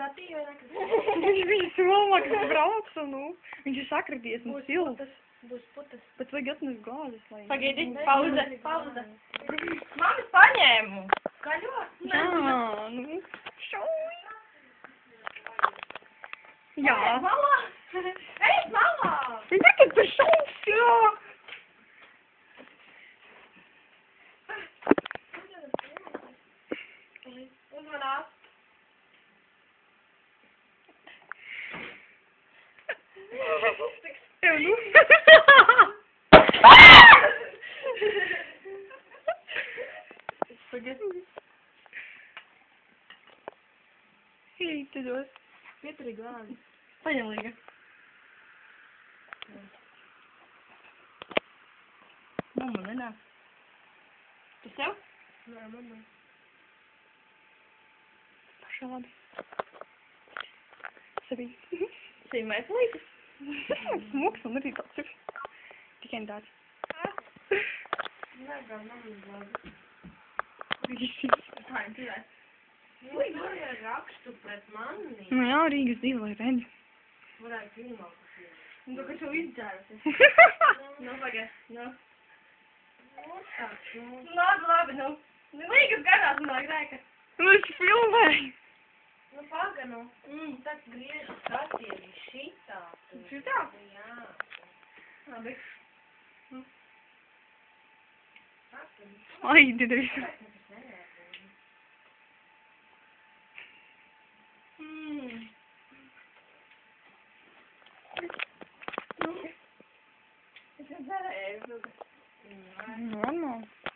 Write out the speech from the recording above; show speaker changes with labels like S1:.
S1: skatīju,
S2: Viņš domā, ka braucu, nu. Viņš ir sakrities un silts.
S1: Būs putas.
S2: Bet vajag atnest gāzes, lai...
S3: Pagaidi, pauze, pauze. Mami, paņēmu.
S1: Kaļo?
S2: Jā, nu. Šauj. Jā.
S1: Malā! Ej, malā!
S2: Viņa kad tu šaus, jā.
S1: Uzmanās.
S2: Tev nu.
S1: Pagaidi.
S2: Hei, tu dos.
S1: Pieturi glāzi.
S3: Paņem līga. Mamma, nenāk. Tu sev?
S1: Nē, mamma.
S2: Pašā labi. Savī.
S3: Sīmēs līgas.
S2: Smuks un arī tāds ir. Tikai tāds.
S1: Nē, gan mamma glāzi.
S2: Visi.
S3: Tā, dzīvē.
S1: Nu, tur ir rakstu pret mani.
S2: Nu jā, Rīgas divi, lai redz.
S1: Varētu filmā pasīvi.
S3: Nu, tu, ka tu izdzērusi. Nu, pagaidi, nu.
S1: Nu, tāds, nu.
S3: Labi, labi, nu. Līgas garās, man vajag rēka.
S2: Nu, es filmēju.
S1: Nu, paga, nu. Tad grieži skatieni šitā.
S3: Šitā?
S1: Jā.
S3: Labi.
S2: Ai, didēs.
S3: Es nezinu.
S2: Normāli.